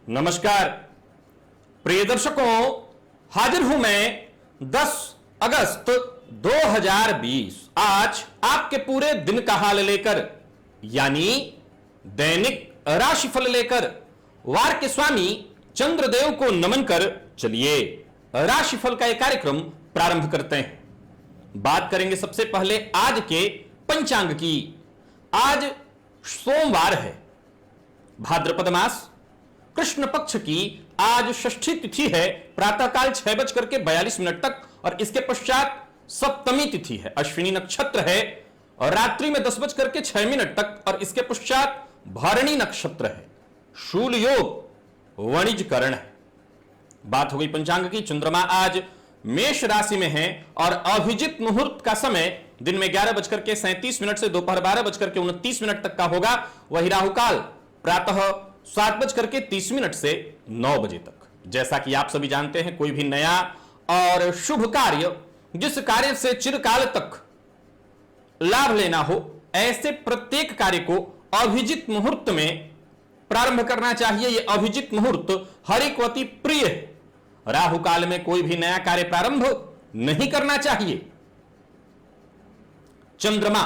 नमस्कार प्रिय दर्शकों, हाजिर हूं मैं 10 अगस्त 2020 आज आपके पूरे दिन का हाल लेकर, यानी दैनिक राशिफल लेकर। वार के स्वामी चंद्रदेव को नमन कर चलिए राशिफल का एक कार्यक्रम प्रारंभ करते हैं। बात करेंगे सबसे पहले आज के पंचांग की। आज सोमवार है, भाद्रपद मास, कृष्ण पक्ष की आज षष्ठी तिथि है। प्रातःकाल 6:42 तक और इसके पश्चात सप्तमी तिथि है। अश्विनी नक्षत्र है और रात्रि में 10:06 तक और इसके पश्चात भरणी नक्षत्र है। शूल योग वणिज करण है। बात हो गई पंचांग की। चंद्रमा आज मेष राशि में है और अभिजित मुहूर्त का समय दिन में 11:37 से दोपहर 12:29 तक का होगा। वही राहुकाल प्रातः 7:30 से 9 बजे तक। जैसा कि आप सभी जानते हैं, कोई भी नया और शुभ कार्य, जिस कार्य से चिरकाल तक लाभ लेना हो, ऐसे प्रत्येक कार्य को अभिजित मुहूर्त में प्रारंभ करना चाहिए। यह अभिजित मुहूर्त हरिकवती प्रिय है। राहु काल में कोई भी नया कार्य प्रारंभ नहीं करना चाहिए। चंद्रमा,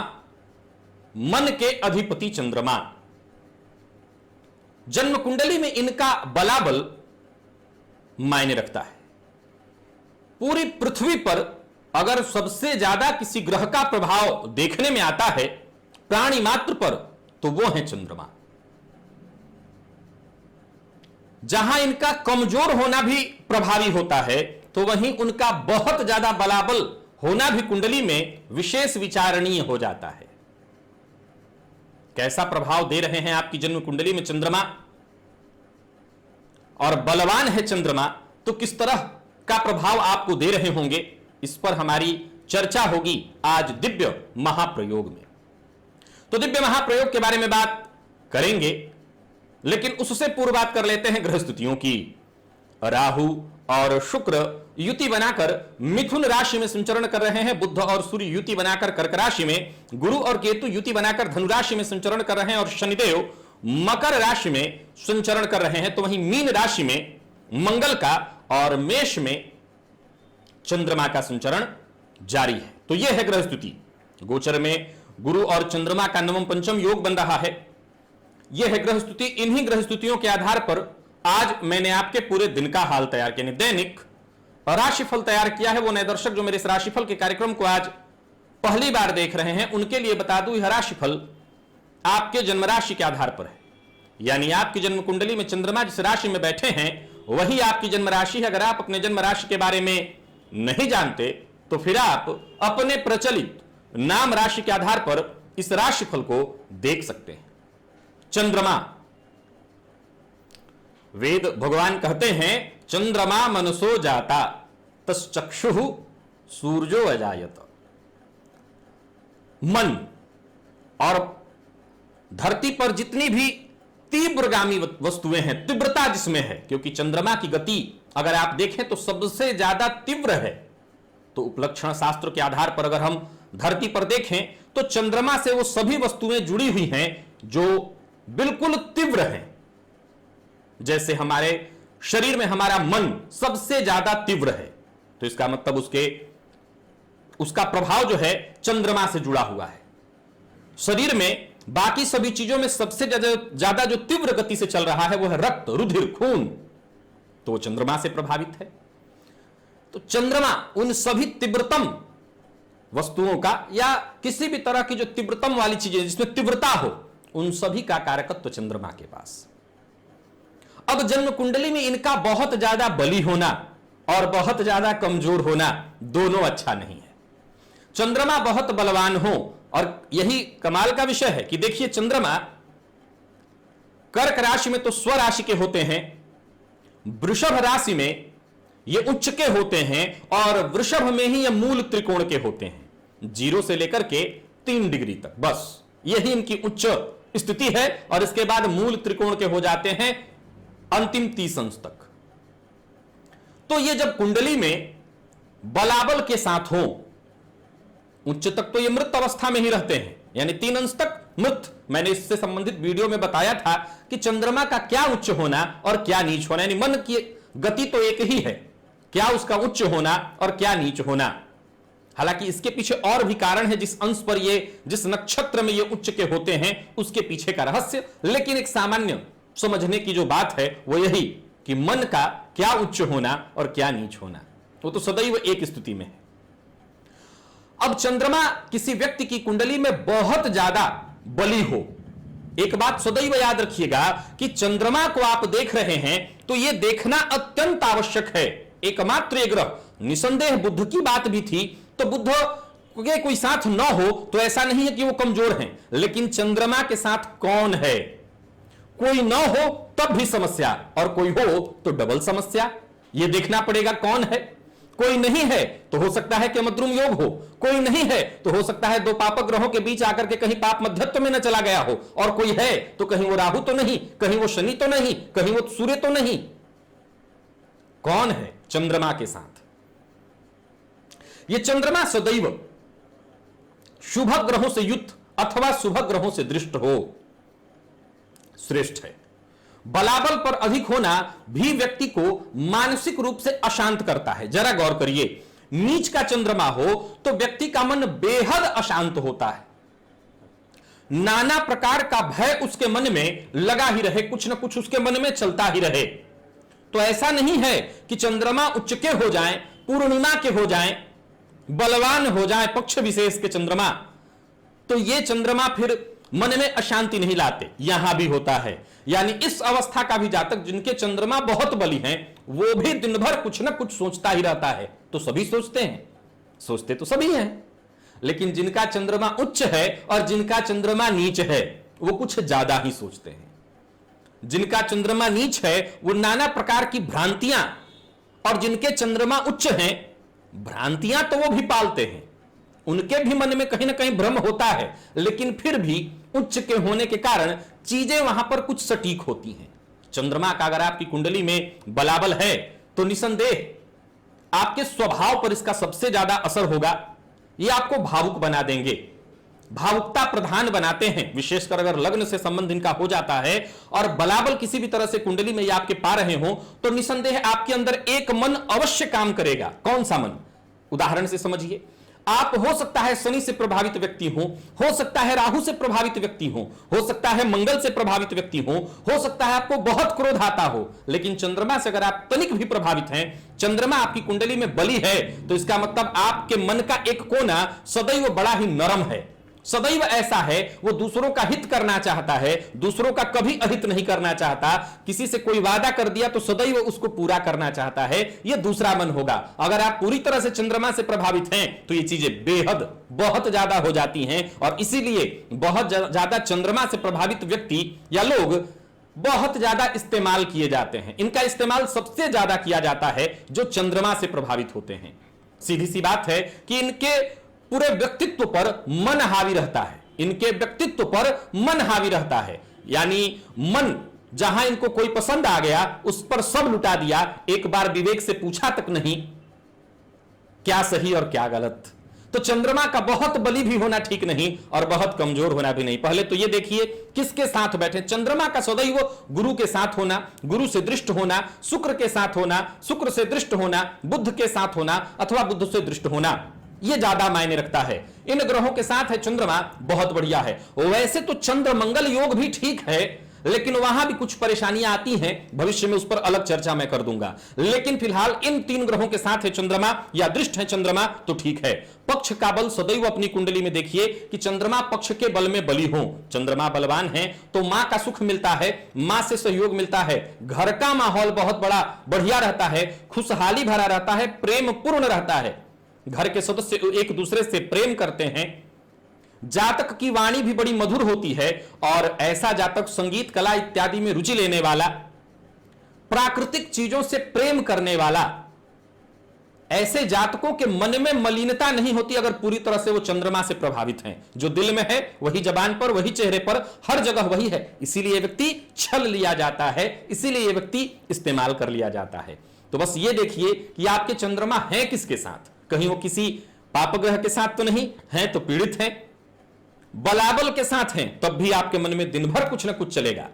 मन के अधिपति चंद्रमा, जन्म कुंडली में इनका बलाबल मायने रखता है। पूरी पृथ्वी पर अगर सबसे ज्यादा किसी ग्रह का प्रभाव देखने में आता है प्राणी मात्र पर, तो वो है चंद्रमा। जहां इनका कमजोर होना भी प्रभावी होता है, तो वहीं उनका बहुत ज्यादा बलाबल होना भी कुंडली में विशेष विचारणीय हो जाता है। कैसा प्रभाव दे रहे हैं आपकी जन्म कुंडली में चंद्रमा, और बलवान है चंद्रमा तो किस तरह का प्रभाव आपको दे रहे होंगे, इस पर हमारी चर्चा होगी आज दिव्य महाप्रयोग में। तो दिव्य महाप्रयोग के बारे में बात करेंगे, लेकिन उससे पूर्व बात कर लेते हैं ग्रह स्थितियों की। राहु और शुक्र युति बनाकर मिथुन राशि में संचरण कर रहे हैं। बुध और सूर्य युति बनाकर कर्क राशि में, गुरु और केतु युति बनाकर धनु राशि में संचरण कर रहे हैं और शनिदेव मकर राशि में संचरण कर रहे हैं। तो वहीं मीन राशि में मंगल का और मेष में चंद्रमा का संचरण जारी है। तो यह है ग्रह स्थिति। गोचर में गुरु और चंद्रमा का नवम पंचम योग बन रहा है। यह है ग्रह स्थिति। इन्हीं ग्रह स्थितियों के आधार पर आज मैंने आपके पूरे दिन का हाल तैयार किया, दैनिक राशिफल तैयार किया है। वो नए दर्शक जो मेरे इस राशिफल के कार्यक्रम को आज पहली बार देख रहे हैं, उनके लिए बता दूं, यह राशिफल आपके जन्म राशि के आधार पर है। यानी आपकी जन्म कुंडली में चंद्रमा जिस राशि में बैठे हैं वही आपकी जन्म राशि है। अगर आप अपने जन्म राशि के बारे में नहीं जानते तो फिर आप अपने प्रचलित नाम राशि के आधार पर इस राशिफल को देख सकते हैं। चंद्रमा, वेद भगवान कहते हैं चंद्रमा मनसो जाता तश्चक्षुः सूर्यो अजायत। मन और धरती पर जितनी भी तीव्रगामी वस्तुएं हैं, तीव्रता जिसमें है, क्योंकि चंद्रमा की गति अगर आप देखें तो सबसे ज्यादा तीव्र है। तो उपलक्षण शास्त्र के आधार पर अगर हम धरती पर देखें तो चंद्रमा से वो सभी वस्तुएं जुड़ी हुई हैं जो बिल्कुल तीव्र हैं। जैसे हमारे शरीर में हमारा मन सबसे ज्यादा तीव्र है, तो इसका मतलब उसका प्रभाव जो है चंद्रमा से जुड़ा हुआ है। शरीर में बाकी सभी चीजों में सबसे ज्यादा जो तीव्र गति से चल रहा है वो है रक्त, रुधिर, खून, तो वो चंद्रमा से प्रभावित है। तो चंद्रमा उन सभी तीव्रतम वस्तुओं का या किसी भी तरह की जो तीव्रतम वाली चीजें जिसमें तीव्रता हो, उन सभी का कारकत्व चंद्रमा के पास। अब जन्म कुंडली में इनका बहुत ज्यादा बली होना और बहुत ज्यादा कमजोर होना दोनों अच्छा नहीं है। चंद्रमा बहुत बलवान हो, और यही कमाल का विषय है कि देखिए चंद्रमा कर्क राशि में तो स्वराशि के होते हैं, वृषभ राशि में ये उच्च के होते हैं और वृषभ में ही ये मूल त्रिकोण के होते हैं, 0 से लेकर के 3 डिग्री तक। बस यही इनकी उच्च स्थिति है और इसके बाद मूल त्रिकोण के हो जाते हैं अंतिम 30 अंश तक। तो ये जब कुंडली में बलाबल के साथ हो, उच्च तक तो ये मृत अवस्था में ही रहते हैं, यानी 3 अंश तक मृत, मैंने इससे संबंधित वीडियो में बताया था कि चंद्रमा का क्या उच्च होना और क्या नीच होना, यानी मन की गति तो एक ही है, क्या उसका उच्च होना और क्या नीच होना। हालांकि इसके पीछे और भी कारण है, जिस अंश पर ये, जिस नक्षत्र में ये उच्च के होते हैं उसके पीछे का रहस्य, लेकिन एक सामान्य समझने की जो बात है वो यही कि मन का क्या उच्च होना और क्या नीच होना, वो तो सदैव एक स्थिति में है। अब चंद्रमा किसी व्यक्ति की कुंडली में बहुत ज्यादा बली हो, एक बात सदैव याद रखिएगा कि चंद्रमा को आप देख रहे हैं तो यह देखना अत्यंत आवश्यक है। एकमात्र ये ग्रह, निसंदेह बुध की बात भी थी, तो बुध के कोई साथ न हो तो ऐसा नहीं है कि वो कमजोर हैं, लेकिन चंद्रमा के साथ कौन है, कोई न हो तब भी समस्या और कोई हो तो डबल समस्या। यह देखना पड़ेगा कौन है। कोई नहीं है तो हो सकता है कि मद्रुम योग हो, कोई नहीं है तो हो सकता है दो पापक ग्रहों के बीच आकर के कहीं पाप मध्यत्व में न चला गया हो, और कोई है तो कहीं वो राहु तो नहीं, कहीं वो शनि तो नहीं, कहीं वो सूर्य तो नहीं। कौन है चंद्रमा के साथ? ये चंद्रमा सदैव शुभ ग्रहों से युक्त अथवा शुभ ग्रहों से दृष्ट हो श्रेष्ठ है। बलाबल पर अधिक होना भी व्यक्ति को मानसिक रूप से अशांत करता है। जरा गौर करिए, नीच का चंद्रमा हो तो व्यक्ति का मन बेहद अशांत होता है, नाना प्रकार का भय उसके मन में लगा ही रहे, कुछ ना कुछ उसके मन में चलता ही रहे। तो ऐसा नहीं है कि चंद्रमा उच्च के हो जाएं, पूर्णिमा के हो जाएं, बलवान हो जाएं, पक्ष विशेष के चंद्रमा, तो ये चंद्रमा फिर मन में अशांति नहीं लाते। यहां भी होता है, यानी इस अवस्था का भी जातक जिनके चंद्रमा बहुत बली हैं, वो भी दिन भर कुछ ना कुछ सोचता ही रहता है। तो सभी सोचते हैं, सोचते तो सभी हैं, लेकिन जिनका चंद्रमा उच्च है और जिनका चंद्रमा नीच है वो कुछ ज्यादा ही सोचते हैं। जिनका चंद्रमा नीच है वो नाना प्रकार की भ्रांतियां, और जिनके चंद्रमा उच्च हैं भ्रांतियां तो वो भी पालते हैं, उनके भी मन में कहीं ना कहीं भ्रम होता है, लेकिन फिर भी उच्च के होने के कारण चीजें वहां पर कुछ सटीक होती हैं। चंद्रमा का अगर आपकी कुंडली में बलाबल है तो निसंदेह आपके स्वभाव पर इसका सबसे ज्यादा असर होगा। ये आपको भावुक बना देंगे, भावुकता प्रधान बनाते हैं, विशेषकर अगर लग्न से संबंध इनका हो जाता है और बलाबल किसी भी तरह से कुंडली में ये आपके पा रहे हो तो निसंदेह आपके अंदर एक मन अवश्य काम करेगा। कौन सा मन? उदाहरण से समझिए, आप हो सकता है शनि से प्रभावित व्यक्ति हो सकता है राहु से प्रभावित व्यक्ति हो सकता है मंगल से प्रभावित व्यक्ति हो सकता है आपको बहुत क्रोध आता हो, लेकिन चंद्रमा से अगर आप तनिक भी प्रभावित हैं, चंद्रमा आपकी कुंडली में बली है, तो इसका मतलब आपके मन का एक कोना सदैव बड़ा ही नरम है, सदैव ऐसा है, वो दूसरों का हित करना चाहता है, दूसरों का कभी अहित नहीं करना चाहता। किसी से कोई वादा कर दिया तो सदैव उसको पूरा करना चाहता है, यह दूसरा मन होगा। अगर आप पूरी तरह से चंद्रमा से प्रभावित हैं तो ये चीजें बेहद बहुत ज्यादा हो जाती हैं, और इसीलिए बहुत ज्यादा चंद्रमा से प्रभावित व्यक्ति या लोग बहुत ज्यादा इस्तेमाल किए जाते हैं। इनका इस्तेमाल सबसे ज्यादा किया जाता है जो चंद्रमा से प्रभावित होते हैं। सीधी सी बात है कि इनके पूरे व्यक्तित्व पर मन हावी रहता है, इनके व्यक्तित्व पर मन हावी रहता है, यानी मन जहां इनको कोई पसंद आ गया उस पर सब लुटा दिया, एक बार विवेक से पूछा तक नहीं क्या सही और क्या गलत। तो चंद्रमा का बहुत बली भी होना ठीक नहीं और बहुत कमजोर होना भी नहीं। पहले तो यह देखिए किसके साथ बैठे। चंद्रमा का सदैव गुरु के साथ होना, गुरु से दृष्ट होना, शुक्र के साथ होना, शुक्र से दृष्ट होना, बुध के साथ होना अथवा बुध से दृष्ट होना, यह ज्यादा मायने रखता है। इन ग्रहों के साथ है चंद्रमा, बहुत बढ़िया है। वैसे तो चंद्र मंगल योग भी ठीक है, लेकिन वहां भी कुछ परेशानियां आती हैं, भविष्य में उस पर अलग चर्चा मैं कर दूंगा। लेकिन फिलहाल इन तीन ग्रहों के साथ है चंद्रमा या दृष्ट है चंद्रमा तो ठीक है। पक्ष का बल सदैव अपनी कुंडली में देखिए कि चंद्रमा पक्ष के बल में बली हो, चंद्रमा बलवान है तो मां का सुख मिलता है, मां से सहयोग मिलता है, घर का माहौल बहुत बड़ा बढ़िया रहता है, खुशहाली भरा रहता है, प्रेम पूर्ण रहता है, घर के सदस्य एक दूसरे से प्रेम करते हैं, जातक की वाणी भी बड़ी मधुर होती है, और ऐसा जातक संगीत कला इत्यादि में रुचि लेने वाला, प्राकृतिक चीजों से प्रेम करने वाला, ऐसे जातकों के मन में मलिनता नहीं होती अगर पूरी तरह से वो चंद्रमा से प्रभावित हैं। जो दिल में है वही जबान पर, वही चेहरे पर, हर जगह वही है, इसीलिए व्यक्ति छल लिया जाता है, इसीलिए व्यक्ति इस्तेमाल कर लिया जाता है। तो बस ये देखिए कि आपके चंद्रमा है किसके साथ, कहीं वो किसी पाप ग्रह के साथ तो नहीं है, तो पीड़ित है, बलाबल के साथ हैं, तब भी आपके मन में दिन भर कुछ ना कुछ चलेगा।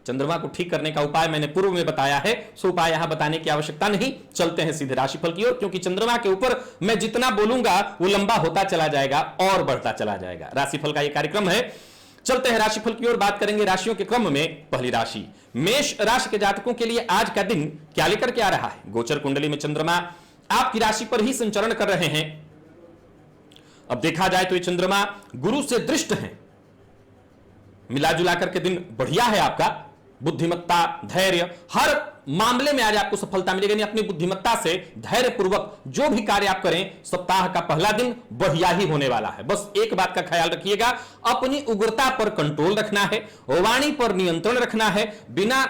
चंद्रमा को ठीक करने का उपाय मैंने पूर्व में बताया है, सो उपाय यहां बताने की आवश्यकता नहीं। चलते हैं सीधे राशिफल की ओर, क्योंकि चंद्रमा के ऊपर मैं जितना बोलूंगा वो लंबा होता चला जाएगा और बढ़ता चला जाएगा। राशिफल का यह कार्यक्रम है। चलते हैं राशिफल की ओर, बात करेंगे राशियों के क्रम में। पहली राशि मेष राशि के जातकों के लिए आज का दिन क्या लेकर के आ रहा है। गोचर कुंडली में चंद्रमा आपकी राशि पर ही संचरण कर रहे हैं। अब देखा जाए तो ये चंद्रमा गुरु से दृष्ट हैं। मिला जुला करके दिन बढ़िया है आपका। बुद्धिमत्ता, धैर्य, हर मामले में आज आपको सफलता मिलेगी। यानी अपनी बुद्धिमत्ता से धैर्य पूर्वक जो भी कार्य आप करें, सप्ताह का पहला दिन बढ़िया ही होने वाला है। बस एक बात का ख्याल रखिएगा, अपनी उग्रता पर कंट्रोल रखना है, वाणी पर नियंत्रण रखना है। बिना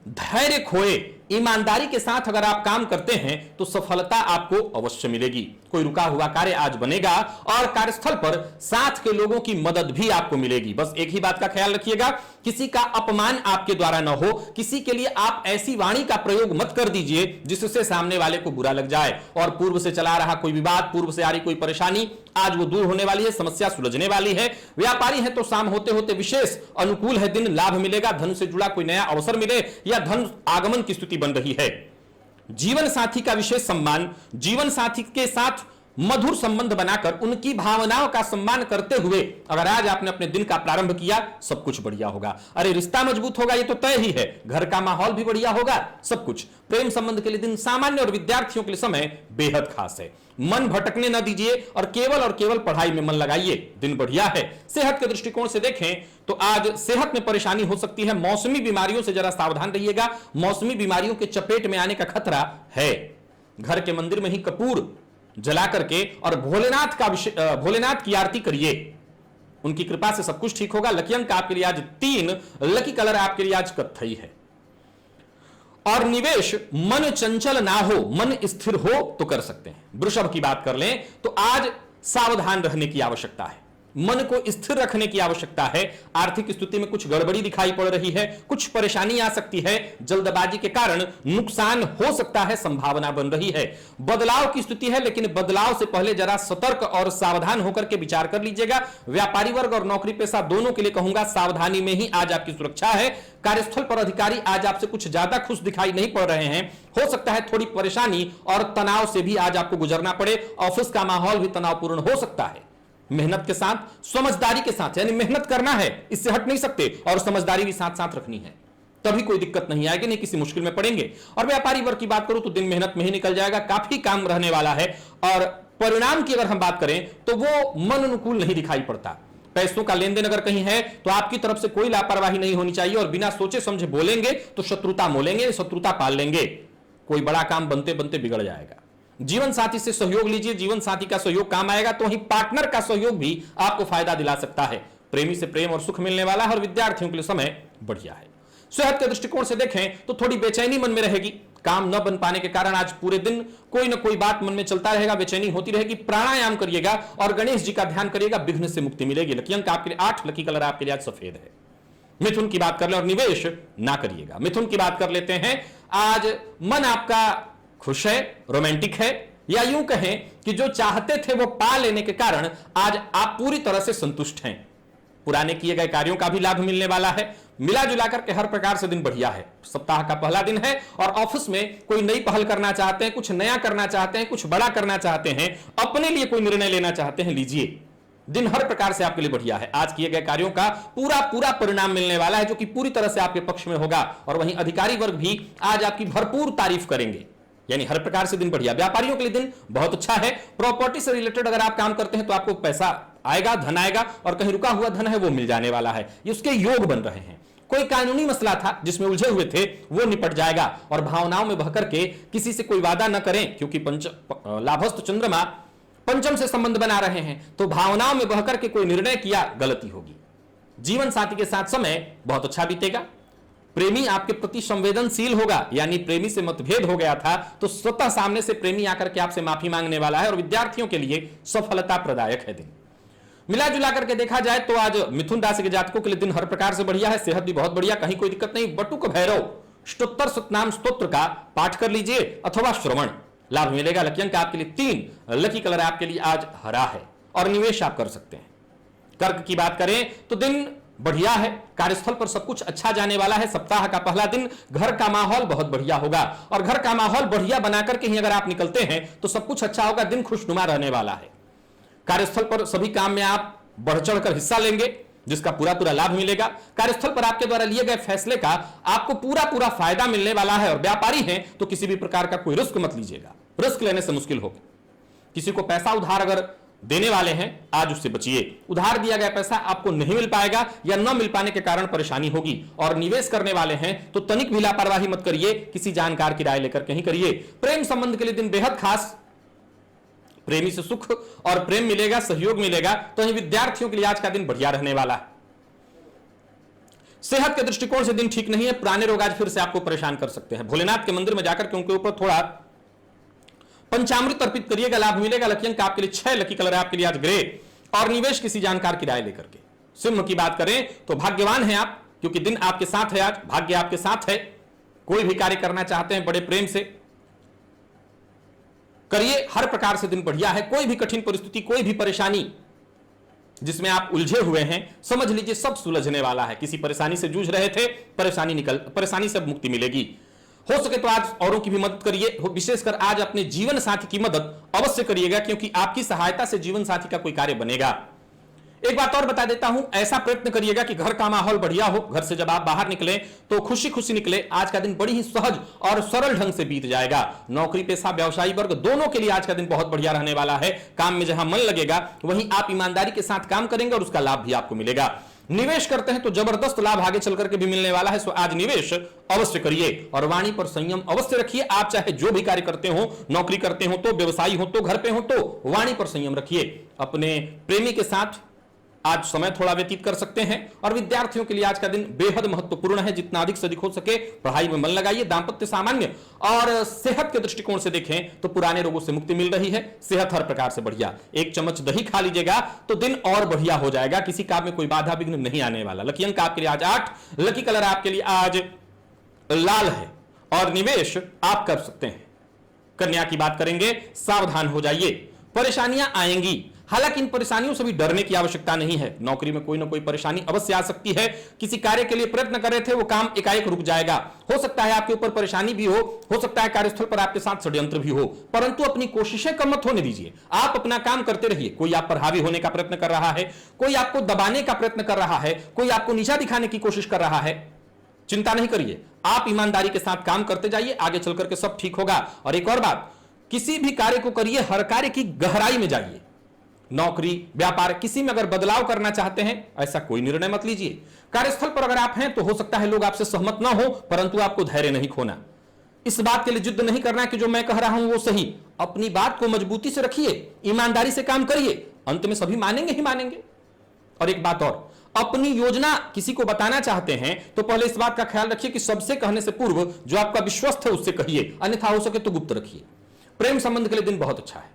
धैर्य खोए ईमानदारी के साथ अगर आप काम करते हैं तो सफलता आपको अवश्य मिलेगी। कोई रुका हुआ कार्य आज बनेगा और कार्यस्थल पर साथ के लोगों की मदद भी आपको मिलेगी। बस एक ही बात का ख्याल रखिएगा, किसी का अपमान आपके द्वारा न हो, किसी के लिए आप ऐसी वाणी का प्रयोग मत कर दीजिए जिससे सामने वाले को बुरा लग जाए। और पूर्व से चला रहा कोई विवाद, पूर्व से आ रही कोई परेशानी, आज वो दूर होने वाली है, समस्या सुलझने वाली है। व्यापारी है तो शाम होते होते विशेष अनुकूल है दिन, लाभ मिलेगा, धन से जुड़ा कोई नया अवसर मिले या धन आगमन की स्थिति बन रही है। जीवन साथी का विशेष सम्मान, जीवन साथी के साथ मधुर संबंध बनाकर उनकी भावनाओं का सम्मान करते हुए अगर आज आपने अपने दिन का प्रारंभ किया, सब कुछ बढ़िया होगा। अरे रिश्ता मजबूत होगा, ये तो तय ही है। घर का माहौल भी बढ़िया होगा, सब कुछ। प्रेम संबंध के लिए दिन सामान्य और विद्यार्थियों के लिए समय बेहद खास है। मन भटकने न दीजिए और केवल पढ़ाई में मन लगाइए, दिन बढ़िया है। सेहत के दृष्टिकोण से देखें तो आज सेहत में परेशानी हो सकती है। मौसमी बीमारियों से जरा सावधान रहिएगा, मौसमी बीमारियों के चपेट में आने का खतरा है। घर के मंदिर में ही कपूर जला करके और भोलेनाथ की आरती करिए, उनकी कृपा से सब कुछ ठीक होगा। लकी अंक आपके लिए आज 3, लकी कलर आपके लिए आज कत्थई है। और निवेश मन चंचल ना हो, मन स्थिर हो तो कर सकते हैं। वृषभ की बात कर लें तो आज सावधान रहने की आवश्यकता है, मन को स्थिर रखने की आवश्यकता है। आर्थिक स्थिति में कुछ गड़बड़ी दिखाई पड़ रही है, कुछ परेशानी आ सकती है, जल्दबाजी के कारण नुकसान हो सकता है, संभावना बन रही है। बदलाव की स्थिति है, लेकिन बदलाव से पहले जरा सतर्क और सावधान होकर के विचार कर लीजिएगा। व्यापारी वर्ग और नौकरी पेशा दोनों के लिए कहूंगा, सावधानी में ही आज आपकी सुरक्षा है। कार्यस्थल पर अधिकारी आज आपसे कुछ ज्यादा खुश दिखाई नहीं पड़ रहे हैं। हो सकता है थोड़ी परेशानी और तनाव से भी आज आपको गुजरना पड़े। ऑफिस का माहौल भी तनावपूर्ण हो सकता है। मेहनत के साथ, समझदारी के साथ, यानी मेहनत करना है, इससे हट नहीं सकते, और समझदारी भी साथ साथ रखनी है, तभी कोई दिक्कत नहीं आएगी, नहीं किसी मुश्किल में पड़ेंगे। और व्यापारी वर्ग की बात करूं तो दिन मेहनत में ही निकल जाएगा, काफी काम रहने वाला है। और परिणाम की अगर हम बात करें तो वो मन अनुकूल नहीं दिखाई पड़ता। पैसों का लेन देन अगर कहीं है तो आपकी तरफ से कोई लापरवाही नहीं होनी चाहिए, और बिना सोचे समझे बोलेंगे तो शत्रुता मोलेंगे, शत्रुता पाल लेंगे, कोई बड़ा काम बनते बनते बिगड़ जाएगा। जीवन साथी से सहयोग लीजिए, जीवन साथी का सहयोग काम आएगा, तो वहीं पार्टनर का सहयोग भी आपको फायदा दिला सकता है। प्रेमी से प्रेम और सुख मिलने वाला है, और विद्यार्थियों के लिए समय बढ़िया है। सेहत के दृष्टिकोण से देखें तो थोड़ी बेचैनी मन में रहेगी, काम न बन पाने के कारण आज पूरे दिन कोई ना कोई बात मन में चलता रहेगा, बेचैनी होती रहेगी। प्राणायाम करिएगा और गणेश जी का ध्यान करिएगा, विघ्न से मुक्ति मिलेगी। लकी अंक आपके लिए 8, लकी कलर आपके लिए आज सफेद है। मिथुन की बात कर ले और निवेश ना करिएगा। मिथुन की बात कर लेते हैं। आज मन आपका खुश है, रोमांटिक है, या यूं कहें कि जो चाहते थे वो पा लेने के कारण आज आप पूरी तरह से संतुष्ट हैं। पुराने किए गए कार्यों का भी लाभ मिलने वाला है। मिला जुलाकर के हर प्रकार से दिन बढ़िया है। सप्ताह का पहला दिन है और ऑफिस में कोई नई पहल करना चाहते हैं, कुछ नया करना चाहते हैं, कुछ बड़ा करना चाहते हैं, अपने लिए कोई निर्णय लेना चाहते हैं, लीजिए। दिन हर प्रकार से आपके लिए बढ़िया है। आज किए गए कार्यों का पूरा परिणाम मिलने वाला है, जो कि पूरी तरह से आपके पक्ष में होगा। और वहीं अधिकारी वर्ग भी आज आपकी भरपूर तारीफ करेंगे, यानी हर प्रकार से दिन बढ़िया। व्यापारियों के लिए दिन बहुत अच्छा है। प्रॉपर्टी से रिलेटेड अगर आप काम करते हैं तो आपको पैसा आएगा, धन आएगा, और कहीं रुका हुआ धन है वो मिल जाने वाला है, ये उसके योग बन रहे हैं। कोई कानूनी मसला था जिसमें उलझे हुए थे वो निपट जाएगा। और भावनाओं में बहकर के किसी से कोई वादा न करें, क्योंकि लाभस्थ चंद्रमा पंचम से संबंध बना रहे हैं, तो भावनाओं में बहकर के कोई निर्णय किया गलती होगी। जीवन साथी के साथ समय बहुत अच्छा बीतेगा। प्रेमी आपके प्रति संवेदनशील होगा, यानी प्रेमी से मतभेद हो गया था तो स्वतः सामने से प्रेमी आकर के आपसे माफी मांगने वाला है। और विद्यार्थियों के लिए सफलता प्रदायक है दिन। मिला जुला करके देखा जाए तो आज मिथुन राशि के जातकों के लिए दिन हर प्रकार से बढ़िया है। सेहत भी बहुत बढ़िया, कहीं कोई दिक्कत नहीं। बटुक भैरव अष्टोत्तर सतनाम स्तोत्र का पाठ कर लीजिए अथवा श्रवण, लाभ मिलेगा। लकी अंक आपके लिए 3, लकी कलर आपके लिए आज हरा है, और निवेश आप कर सकते हैं। कर्क की बात करें तो दिन बढ़िया है, कार्यस्थल पर सब कुछ अच्छा जाने वाला है। सप्ताह का पहला दिन घर का माहौल बहुत बढ़िया होगा और घर का माहौल बढ़िया बनाकर के ही अगर आप निकलते हैं तो सब कुछ अच्छा होगा, दिन खुशनुमा रहने वाला है। कार्यस्थल पर सभी काम में आप बढ़ चढ़कर हिस्सा लेंगे जिसका पूरा पूरा लाभ मिलेगा। कार्यस्थल पर आपके द्वारा लिए गए फैसले का आपको पूरा पूरा फायदा मिलने वाला है। और व्यापारी हैं तो किसी भी प्रकार का कोई रिस्क मत लीजिएगा, रिस्क लेने से मुश्किल होगी। किसी को पैसा उधार अगर देने वाले हैं आज उससे बचिए। उधार दिया गया पैसा आपको नहीं मिल पाएगा या न मिल पाने के कारण परेशानी होगी। और निवेश करने वाले हैं तो तनिक भी लापरवाही मत करिए, किसी जानकार की राय लेकर के ही करिए। प्रेम संबंध के लिए दिन बेहद खास, प्रेमी से सुख और प्रेम मिलेगा, सहयोग मिलेगा। तो ही विद्यार्थियों के लिए आज का दिन बढ़िया रहने वाला है। सेहत के दृष्टिकोण से दिन ठीक नहीं है, पुराने रोग आज फिर से आपको परेशान कर सकते हैं। भोलेनाथ के मंदिर में जाकर के उनके ऊपर थोड़ा पंचामृत अर्पित करिएगा, लाभ मिलेगा। लकी अंक आपके लिए 6, लकी कलर है आपके लिए आज ग्रे। और निवेश किसी जानकार की राय लेकर के। सिंह की बात करें तो भाग्यवान हैं आप, क्योंकि दिन आपके साथ है, आज भाग्य आपके साथ है। कोई भी कार्य करना चाहते हैं बड़े प्रेम से करिए, हर प्रकार से दिन बढ़िया है। कोई भी कठिन परिस्थिति, कोई भी परेशानी जिसमें आप उलझे हुए हैं, समझ लीजिए सब सुलझने वाला है। किसी परेशानी से जूझ रहे थे, परेशानी से मुक्ति मिलेगी। हो सके तो आज औरों की भी मदद करिए, विशेषकर आज अपने जीवन साथी की मदद अवश्य करिएगा, क्योंकि आपकी सहायता से जीवन साथी का कोई कार्य बनेगा। एक बात और बता देता हूं, ऐसा प्रयत्न करिएगा कि घर का माहौल बढ़िया हो। घर से जब आप बाहर निकले तो खुशी खुशी निकले। आज का दिन बड़ी ही सहज और सरल ढंग से बीत जाएगा। नौकरी पेशा व्यवसायी वर्ग दोनों के लिए आज का दिन बहुत बढ़िया रहने वाला है। काम में जहां मन लगेगा वहीं आप ईमानदारी के साथ काम करेंगे और उसका लाभ भी आपको मिलेगा। निवेश करते हैं तो जबरदस्त लाभ आगे चल करके भी मिलने वाला है। सो आज निवेश अवश्य करिए और वाणी पर संयम अवश्य रखिए। आप चाहे जो भी कार्य करते हो, नौकरी करते हो तो, व्यवसायी हो तो, घर पे हो तो, वाणी पर संयम रखिए। अपने प्रेमी के साथ आज समय थोड़ा व्यतीत कर सकते हैं। और विद्यार्थियों के लिए आज का दिन बेहद महत्वपूर्ण है। जितना अधिक से अधिक हो सके पढ़ाई में मन लगाइए। दांपत्य सामान्य और सेहत के दृष्टिकोण से देखें तो पुराने रोगों से मुक्ति मिल रही है। सेहत हर प्रकार से बढ़िया। 1 चम्मच दही खा लीजिएगा तो दिन और बढ़िया हो जाएगा। किसी काम में कोई बाधा विघ्न नहीं आने वाला। लकी अंक आपके लिए आज 8, लकी कलर आपके लिए आज लाल है और निवेश आप कर सकते हैं। कन्या की बात करेंगे, सावधान हो जाइए, परेशानियां आएंगी। हालांकि इन परेशानियों से भी डरने की आवश्यकता नहीं है। नौकरी में कोई ना कोई परेशानी अवश्य आ सकती है। किसी कार्य के लिए प्रयत्न कर रहे थे, वो काम एकाएक रुक जाएगा। हो सकता है आपके ऊपर परेशानी भी हो सकता है कार्यस्थल पर आपके साथ षड्यंत्र भी हो, परंतु अपनी कोशिशें कम मत होने दीजिए। आप अपना काम करते रहिए। कोई आप पर हावी होने का प्रयत्न कर रहा है, कोई आपको दबाने का प्रयत्न कर रहा है, कोई आपको नीचा दिखाने की कोशिश कर रहा है, चिंता नहीं करिए। आप ईमानदारी के साथ काम करते जाइए, आगे चल करके सब ठीक होगा। और एक और बात, किसी भी कार्य को करिए, हर कार्य की गहराई में जाइए। नौकरी, व्यापार, किसी में अगर बदलाव करना चाहते हैं, ऐसा कोई निर्णय मत लीजिए। कार्यस्थल पर अगर आप हैं तो हो सकता है लोग आपसे सहमत ना हो, परंतु आपको धैर्य नहीं खोना। इस बात के लिए जिद नहीं करना कि जो मैं कह रहा हूं वो सही। अपनी बात को मजबूती से रखिए, ईमानदारी से काम करिए, अंत में सभी मानेंगे ही मानेंगे। और एक बात और, अपनी योजना किसी को बताना चाहते हैं तो पहले इस बात का ख्याल रखिए कि सबसे कहने से पूर्व जो आपका विश्वस्त है उससे कहिए, अन्यथा हो सके तो गुप्त रखिए। प्रेम संबंध के लिए दिन बहुत अच्छा है,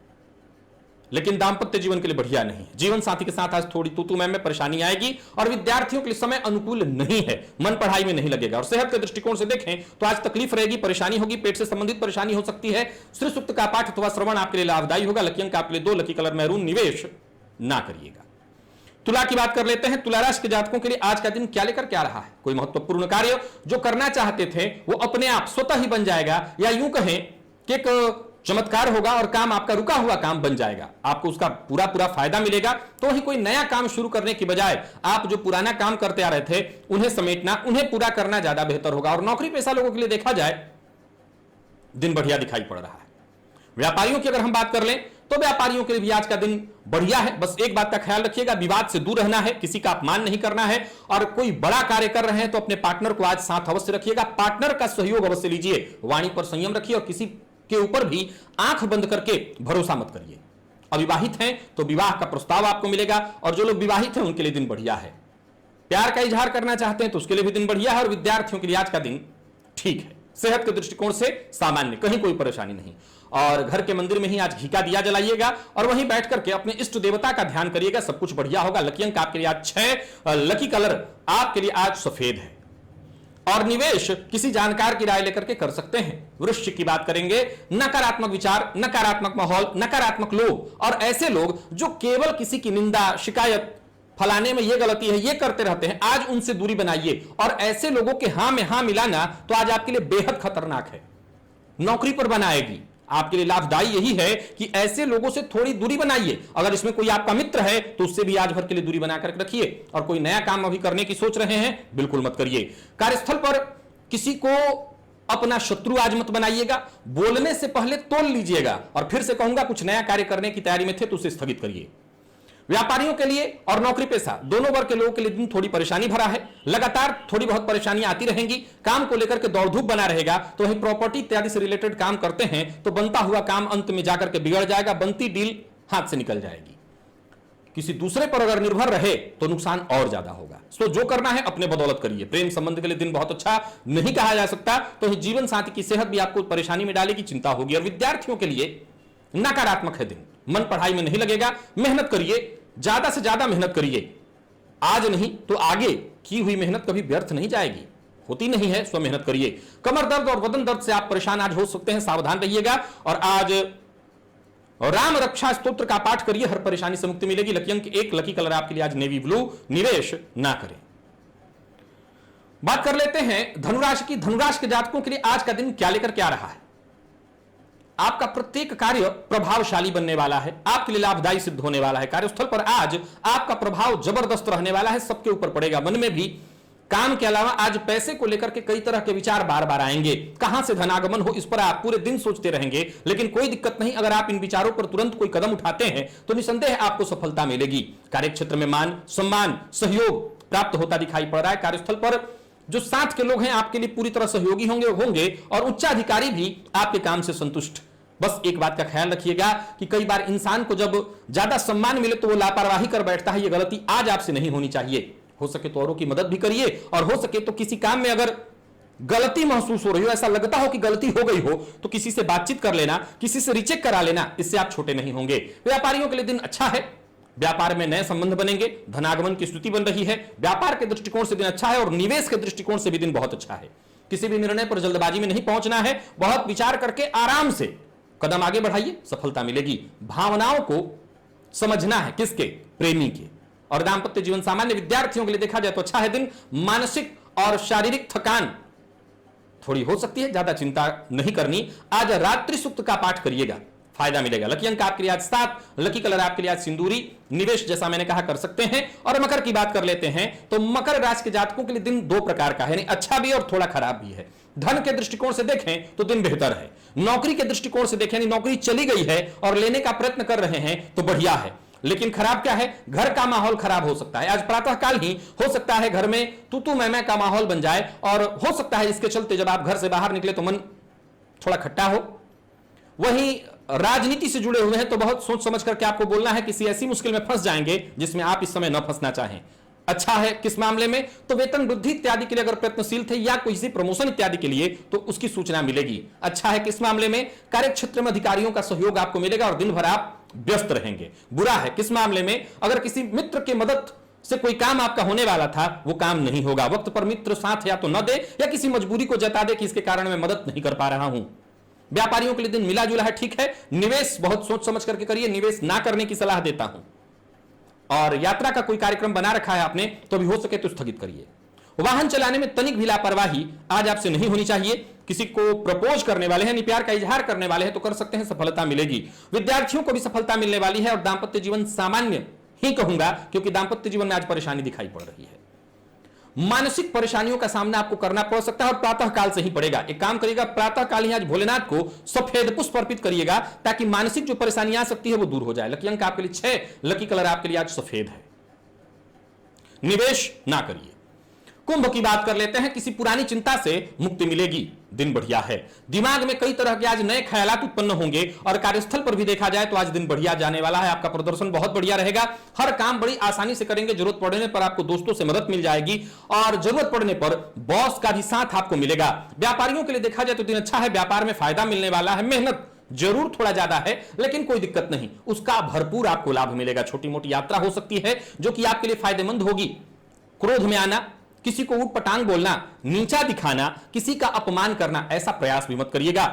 लेकिन दांपत्य जीवन के लिए बढ़िया नहीं है। जीवन साथी के साथ आज थोड़ी तू में परेशानी आएगी और विद्यार्थियों के लिए समय अनुकूल नहीं है। मन पढ़ाई में नहीं लगेगा। और सेहत के दृष्टिकोण से देखें तो आज तकलीफ रहेगी, परेशानी होगी, पेट से संबंधित परेशानी हो सकती है। श्री सूक्त का पाठ अथवा श्रवण आपके लिए लाभदायी होगा। लकी अंक आपके लिए 2, लकी कलर मैरून। निवेश ना करिएगा। तुला की बात कर लेते हैं। तुला राशि के जातकों के लिए आज का दिन क्या लेकर क्या रहा है? कोई महत्वपूर्ण कार्य जो करना चाहते थे वो अपने आप स्वतः ही बन जाएगा, या यूं कहें कि एक चमत्कार होगा और काम आपका रुका हुआ काम बन जाएगा। आपको उसका पूरा पूरा फायदा मिलेगा। तो ही कोई नया काम शुरू करने की बजाय आप जो पुराना काम करते आ रहे थे उन्हें समेटना, उन्हें पूरा करना ज्यादा बेहतर होगा। और नौकरी पेशा लोगों के लिए देखा जाए दिन बढ़िया दिखाई पड़ रहा है। व्यापारियों की अगर हम बात कर लें तो व्यापारियों के लिए भी आज का दिन बढ़िया है। बस एक बात का ख्याल रखिएगा, विवाद से दूर रहना है, किसी का अपमान नहीं करना है। और कोई बड़ा कार्य कर रहे हैं तो अपने पार्टनर को आज साथ अवश्य रखिएगा, पार्टनर का सहयोग अवश्य लीजिए। वाणी पर संयम रखिए और किसी के ऊपर भी आंख बंद करके भरोसा मत करिए। अविवाहित हैं तो विवाह का प्रस्ताव आपको मिलेगा, और जो लोग विवाहित हैं उनके लिए दिन बढ़िया है। प्यार का इजहार करना चाहते हैं तो उसके लिए भी दिन बढ़िया है। और विद्यार्थियों के लिए आज का दिन ठीक है। सेहत के दृष्टिकोण से सामान्य, कहीं कोई परेशानी नहीं। और घर के मंदिर में ही आज घी का दिया जलाइएगा और वहीं बैठ करके अपने इष्ट देवता का ध्यान करिएगा, सब कुछ बढ़िया होगा। लकी अंक आपके लिए आज 6, लकी कलर आपके लिए आज सफेद है। और निवेश किसी जानकार की राय लेकर के कर सकते हैं। वृश्चिक की बात करेंगे, नकारात्मक विचार, नकारात्मक माहौल, नकारात्मक लोग और ऐसे लोग जो केवल किसी की निंदा, शिकायत, फलाने में ये गलती है, ये करते रहते हैं, आज उनसे दूरी बनाइए। और ऐसे लोगों के हां में हां मिलाना तो आज आपके लिए बेहद खतरनाक है, नौकरी पर बनाएगी। आपके लिए लाभदायी यही है कि ऐसे लोगों से थोड़ी दूरी बनाइए। अगर इसमें कोई आपका मित्र है तो उससे भी आज भर के लिए दूरी बनाकर रखिए। और कोई नया काम अभी करने की सोच रहे हैं, बिल्कुल मत करिए। कार्यस्थल पर किसी को अपना शत्रु आज मत बनाइएगा। बोलने से पहले तोल लीजिएगा। और फिर से कहूंगा, कुछ नया कार्य करने की तैयारी में थे तो उसे स्थगित करिए। व्यापारियों के लिए और नौकरी पेशा दोनों वर्ग के लोगों के लिए दिन थोड़ी परेशानी भरा है। लगातार थोड़ी बहुत परेशानियां आती रहेंगी। काम को लेकर के दौड़ धूप बना रहेगा। तो वही प्रॉपर्टी इत्यादि से रिलेटेड काम करते हैं तो बनता हुआ काम अंत में जाकर के बिगड़ जाएगा, बनती डील हाथ से निकल जाएगी। किसी दूसरे पर अगर निर्भर रहे तो नुकसान और ज्यादा होगा। तो जो करना है अपने बदौलत करिए। प्रेम संबंध के लिए दिन बहुत अच्छा नहीं कहा जा सकता। तो जीवन साथी की सेहत भी आपको परेशानी में डालेगी, चिंता होगी। और विद्यार्थियों के लिए नकारात्मक है दिन। मन पढ़ाई में नहीं लगेगा। मेहनत करिए, ज्यादा से ज्यादा मेहनत करिए। आज नहीं तो आगे की हुई मेहनत कभी व्यर्थ नहीं जाएगी, होती नहीं है। स्व मेहनत करिए। कमर दर्द और बदन दर्द से आप परेशान आज हो सकते हैं, सावधान रहिएगा। और आज राम रक्षा स्तोत्र का पाठ करिए, हर परेशानी से मुक्ति मिलेगी। लकी अंक 1, लकी कलर आपके लिए आज नेवी ब्लू। निवेश ना करें। बात कर लेते हैं धनुराशि की। धनुराशि के जातकों के लिए आज का दिन क्या लेकर क्या रहा है। आपका प्रत्येक कार्य प्रभावशाली बनने वाला है, आपके लिए लाभदायी सिद्ध होने वाला है। कार्यस्थल पर आज आपका प्रभाव जबरदस्त रहने वाला है, सबके ऊपर पड़ेगा। मन में भी काम के अलावा आज पैसे को लेकर के कई तरह के विचार बार बार आएंगे। कहां से धनागमन हो, इस पर आप पूरे दिन सोचते रहेंगे। लेकिन कोई दिक्कत नहीं, अगर आप इन विचारों पर तुरंत कोई कदम उठाते हैं तो निसंदेह आपको सफलता मिलेगी। कार्यक्षेत्र में मान सम्मान सहयोग प्राप्त होता दिखाई पड़ रहा है। कार्यस्थल पर जो साथ के लोग हैं आपके लिए पूरी तरह सहयोगी होंगे और उच्चाधिकारी भी आपके काम से संतुष्ट। बस एक बात का ख्याल रखिएगा कि कई बार इंसान को जब ज्यादा सम्मान मिले तो वो लापरवाही कर बैठता है। ये गलती आज आपसे नहीं होनी चाहिए। हो सके तो औरों की मदद भी करिए। और हो सके तो किसी काम में अगर गलती महसूस हो रही हो, ऐसा लगता हो कि गलती हो गई हो, तो किसी से बातचीत कर लेना, किसी से रिचेक करा लेना। इससे आप छोटे नहीं होंगे। व्यापारियों के लिए दिन अच्छा है। व्यापार में नए संबंध बनेंगे, धनागमन की स्थिति बन रही है। व्यापार के दृष्टिकोण से दिन अच्छा है और निवेश के दृष्टिकोण से भी दिन बहुत अच्छा है। किसी भी निर्णय पर जल्दबाजी में नहीं पहुंचना है। बहुत विचार करके आराम से कदम आगे बढ़ाइए, सफलता मिलेगी। भावनाओं को समझना है, किसके? प्रेमी के। और दांपत्य जीवन सामान्य विद्यार्थियों के लिए देखा जाए तो अच्छा है दिन। मानसिक और शारीरिक थकान थोड़ी हो सकती है, ज्यादा चिंता नहीं करनी। आज रात्रि सूक्त का पाठ करिएगा, फायदा मिलेगा। लकी अंक आपके लिए आज 7, लकी कलर आपके लिए आज सिंदूरी। निवेश जैसा मैंने कहा कर सकते हैं। और मकर की बात कर लेते हैं तो मकर राशि के जातकों के लिए दिन दो प्रकार का है, यानी अच्छा भी और थोड़ा खराब भी है। धन के दृष्टिकोण से देखें तो दिन बेहतर है। नौकरी के दृष्टिकोण से देखें, नौकरी चली गई है और लेने का प्रयत्न कर रहे हैं तो बढ़िया है। लेकिन खराब क्या है? घर का माहौल खराब हो सकता है। आज प्रातःकाल ही हो सकता है घर में तू मैं का माहौल बन जाए। और हो सकता है इसके चलते जब आप घर से बाहर निकले तो मन थोड़ा खट्टा हो। वहीं राजनीति से जुड़े हुए हैं तो बहुत सोच समझ करके आपको बोलना है। किसी ऐसी मुश्किल में फंस जाएंगे जिसमें आप इस समय न फंसना चाहें। अच्छा है किस मामले में? तो वेतन वृद्धि इत्यादि के लिए अगर प्रयत्नशील थे या किसी प्रमोशन इत्यादि के लिए तो उसकी सूचना मिलेगी। अच्छा है किस मामले में? कार्यक्षेत्र में अधिकारियों का सहयोग आपको मिलेगा और दिन भर आप व्यस्त रहेंगे। बुरा है किस मामले में? अगर किसी मित्र की मदद से कोई काम आपका होने वाला था वो काम नहीं होगा। वक्त पर मित्र साथ या तो न दे या किसी मजबूरी को जता दे कि इसके कारण मैं मदद नहीं कर पा रहा हूं। व्यापारियों के लिए दिन मिला जुला है, ठीक है। निवेश बहुत सोच समझ करके करिए, निवेश ना करने की सलाह देता हूं। और यात्रा का कोई कार्यक्रम बना रखा है आपने तो भी हो सके तो स्थगित करिए। वाहन चलाने में तनिक भी लापरवाही आज आपसे नहीं होनी चाहिए। किसी को प्रपोज करने वाले हैं, प्यार का इजहार करने वाले हैं तो कर सकते हैं, सफलता मिलेगी। विद्यार्थियों को भी सफलता मिलने वाली है और दांपत्य जीवन सामान्य ही कहूंगा क्योंकि दांपत्य जीवन में आज परेशानी दिखाई पड़ रही है। मानसिक परेशानियों का सामना आपको करना पड़ सकता है और प्रातः काल से ही पड़ेगा। एक काम करिएगा, प्रातः काल ही आज भोलेनाथ को सफेद पुष्प अर्पित करिएगा ताकि मानसिक जो परेशानी आ सकती है वो दूर हो जाए। लकी अंक आपके लिए 6, लकी कलर आपके लिए आज सफेद है। निवेश ना करिए। कुंभ की बात कर लेते हैं। किसी पुरानी चिंता से मुक्ति मिलेगी, दिन बढ़िया है। दिमाग में कई तरह के आज नए ख्यालात उत्पन्न होंगे और कार्यस्थल पर भी देखा जाए तो आज दिन बढ़िया जाने वाला है। आपका प्रदर्शन बहुत बढ़िया रहेगा। हर काम बड़ी आसानी से करेंगे। जरूरत पड़ने पर आपको दोस्तों से मदद मिल जाएगी और जरूरत पड़ने पर बॉस का भी साथ आपको मिलेगा। व्यापारियों के लिए देखा जाए तो दिन अच्छा है। व्यापार में फायदा मिलने वाला है। मेहनत जरूर थोड़ा ज्यादा है लेकिन कोई दिक्कत नहीं, उसका भरपूर आपको लाभ मिलेगा। छोटी मोटी यात्रा हो सकती है जो कि आपके लिए फायदेमंद होगी। क्रोध में आना, किसी को ऊट पटांग बोलना, नीचा दिखाना, किसी का अपमान करना, ऐसा प्रयास भी मत करिएगा।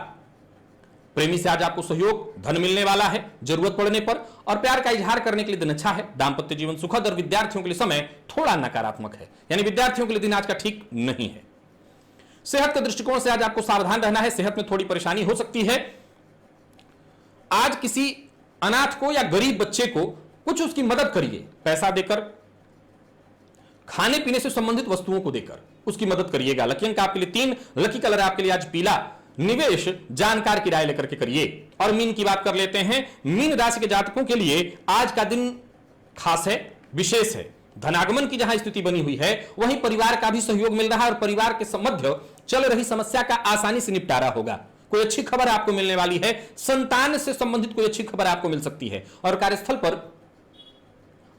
प्रेमी से आज आपको सहयोग, धन मिलने वाला है जरूरत पड़ने पर, और प्यार का इजहार करने के लिए दिन अच्छा है। दाम्पत्य जीवन सुखद, और विद्यार्थियों के लिए समय थोड़ा नकारात्मक है, यानी विद्यार्थियों के लिए दिन आज का ठीक नहीं है। सेहत के दृष्टिकोण से आज आपको सावधान रहना है, सेहत में थोड़ी परेशानी हो सकती है। आज किसी अनाथ को या गरीब बच्चे को कुछ उसकी मदद करिए, पैसा देकर, खाने पीने से संबंधित वस्तुओं को देकर उसकी मदद करिएगा। लकी अंक आपके लिए 3, लकी कलर आपके लिए आज पीला। निवेश जानकार की राय लेकर के करिए। और मीन की बात कर लेते हैं। मीन राशि के जातकों के लिए आज का दिन खास है, विशेष है। धनागमन की जहां स्थिति बनी हुई है, वहीं परिवार का भी सहयोग मिल रहा है, और परिवार के मध्य चल रही समस्या का आसानी से निपटारा होगा। कोई अच्छी खबर आपको मिलने वाली है, संतान से संबंधित कोई अच्छी खबर आपको मिल सकती है, और कार्यस्थल पर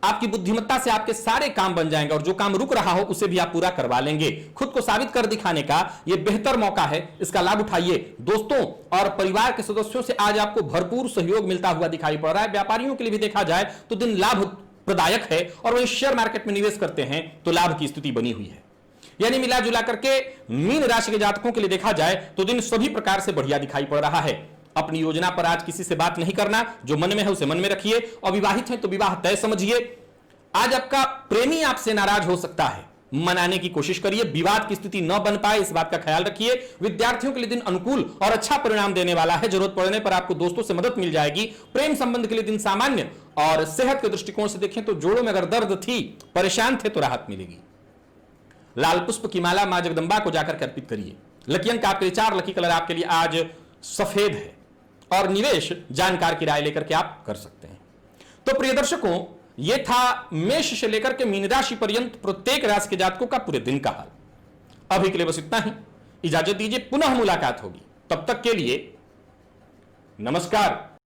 आपकी बुद्धिमत्ता से आपके सारे काम बन जाएंगे, और जो काम रुक रहा हो उसे भी आप पूरा करवा लेंगे। खुद को साबित कर दिखाने का यह बेहतर मौका है, इसका लाभ उठाइए। दोस्तों और परिवार के सदस्यों से आज आपको भरपूर सहयोग मिलता हुआ दिखाई पड़ रहा है। व्यापारियों के लिए भी देखा जाए तो दिन लाभ प्रदायक है, और वहीं शेयर मार्केट में निवेश करते हैं तो लाभ की स्थिति बनी हुई है। यानी मिला जुला करके मीन राशि के जातकों के लिए देखा जाए तो दिन सभी प्रकार से बढ़िया दिखाई पड़ रहा है। अपनी योजना पर आज किसी से बात नहीं करना, जो मन में है उसे मन में रखिए, और विवाहित हैं तो विवाह तय समझिए। आज आपका प्रेमी आपसे नाराज हो सकता है, मनाने की कोशिश करिए, विवाद की स्थिति न बन पाए इस बात का ख्याल रखिए। विद्यार्थियों के लिए दिन अनुकूल और अच्छा परिणाम देने वाला है, जरूरत पड़ने पर आपको दोस्तों से मदद मिल जाएगी। प्रेम संबंध के लिए दिन सामान्य, और सेहत के दृष्टिकोण से देखें तो जोड़ों में अगर दर्द थी, परेशान थे तो राहत मिलेगी। लाल पुष्प की माला मां जगदंबा को जाकर के अर्पित करिए। लकी अंक आपके लिए 4, लकी कलर आपके लिए आज सफेद है, और निवेश जानकार की राय लेकर के आप कर सकते हैं। तो प्रिय दर्शकों, यह था मेष से लेकर के मीन राशि पर्यंत प्रत्येक राशि के जातकों का पूरे दिन का हाल। अभी के लिए बस इतना ही, इजाजत दीजिए, पुनः मुलाकात होगी। तब तक के लिए नमस्कार।